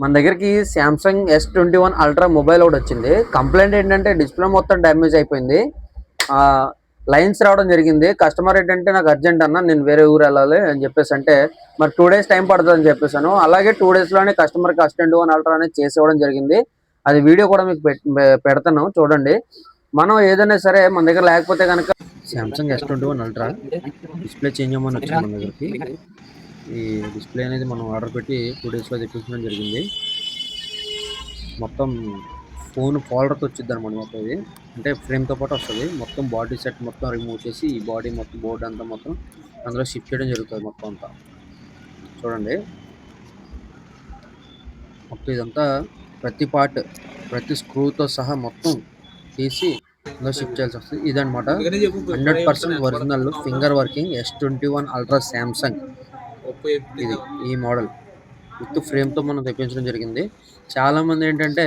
మన దగ్గరికి Samsung S21 ultra mobile ఒకటి వచ్చింది. కంప్లైంట్ ఏంటంటే డిస్ప్లే మొత్తం డ్యామేజ్ అయిపోయింది. లైన్స్ రావడం జరిగింది. కస్టమర్ ఏంటంటే నాకు అర్జెంట్ అన్న, నేను వేరే ఊరు వెళ్ళాలి అని చెప్పేసి అంటే, మరి 2 days టైం పడుతుంది అని చెప్పేసాను. అలాగే 2 days లోనే కస్టమర్కి S21 అల్ట్రా అనేది చేసి ఇవ్వడం జరిగింది. అది వీడియో కూడా మీకు పెడతాను చూడండి. మనం ఏదైనా సరే మన దగ్గర లేకపోతే కనుక Samsung S21 ultra display change అవ్వమని వచ్చింది మన దగ్గరికి. ఈ డిస్ప్లే అనేది మనం ఆర్డర్ పెట్టి 2 daysలో తెప్పించడం జరిగింది. మొత్తం ఫోన్ ఫోల్డర్తో వచ్చింది అనమాట. మొత్తం ఇది అంటే ఫ్రేమ్తో పాటు వస్తుంది. మొత్తం బాడీ సెట్ మొత్తం రిమూవ్ చేసి ఈ బాడీ మొత్తం బోర్డు అంతా మొత్తం అందులో షిఫ్ట్ చేయడం జరుగుతుంది. మొత్తం అంతా చూడండి. మొత్తం ఇదంతా ప్రతి పార్ట్ ప్రతి స్క్రూతో సహా మొత్తం తీసి అందులో షిఫ్ట్ చేయాల్సి వస్తుంది. ఇదనమాట 100% original finger working S21 ultra Samsung. ఇది ఈ మోడల్ విత్ ఫ్రేమ్తో మనం తెప్పించడం జరిగింది. చాలామంది ఏంటంటే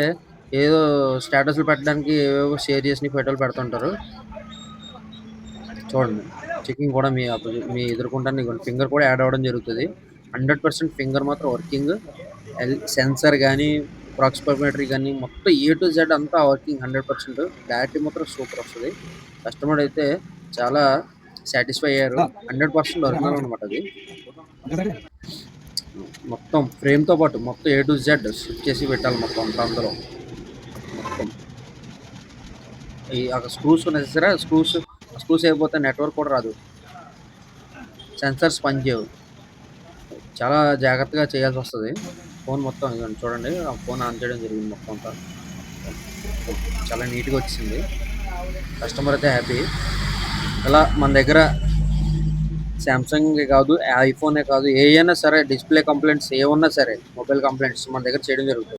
ఏదో స్టేటస్లు పెట్టడానికి ఏవేవో షేర్ చేసి ఫోటోలు పెడుతుంటారు. చూడండి, చెకింగ్ కూడా మీ ఎదుర్కొంటాను. ఫింగర్ కూడా యాడ్ అవ్వడం జరుగుతుంది. 100% ఫింగర్ మాత్రం వర్కింగ్. సెన్సర్ కానీ ప్రాక్సిమోమెట్రీ కానీ మొత్తం A to Z అంతా వర్కింగ్ 100%. బ్యాటరీ మాత్రం సూపర్ వస్తుంది. కస్టమర్ అయితే చాలా సాటిస్ఫై అయ్యారు. 100% ఒరిజినల్ అనమాట అది. మొత్తం ఫ్రేమ్తో పాటు మొత్తం A to Z షిఫ్ట్ చేసి పెట్టాలి మొత్తం అంతా అందులో. మొత్తం ఈ స్క్రూస్ ఉన్నాయి సరే, స్క్రూస్ అయిపోతే నెట్వర్క్ కూడా రాదు. సెన్సర్స్ పనిచేయవు. చాలా జాగ్రత్తగా చేయాల్సి వస్తుంది. ఫోన్ మొత్తం ఇదిగోండి చూడండి, ఆ ఫోన్ ఆన్ చేయడం జరిగింది. మొత్తం అంతా చాలా నీట్గా వచ్చింది. కస్టమర్ అయితే హ్యాపీ. ఇలా మన దగ్గర సామ్సంగ్ కాదు, ఐఫోనే కాదు, ఏ అయినా సరే డిస్ప్లే కంప్లైంట్స్ ఏ ఉన్నా సరే మొబైల్ కంప్లైంట్స్ మన దగ్గర చేయడం జరుగుతుంది.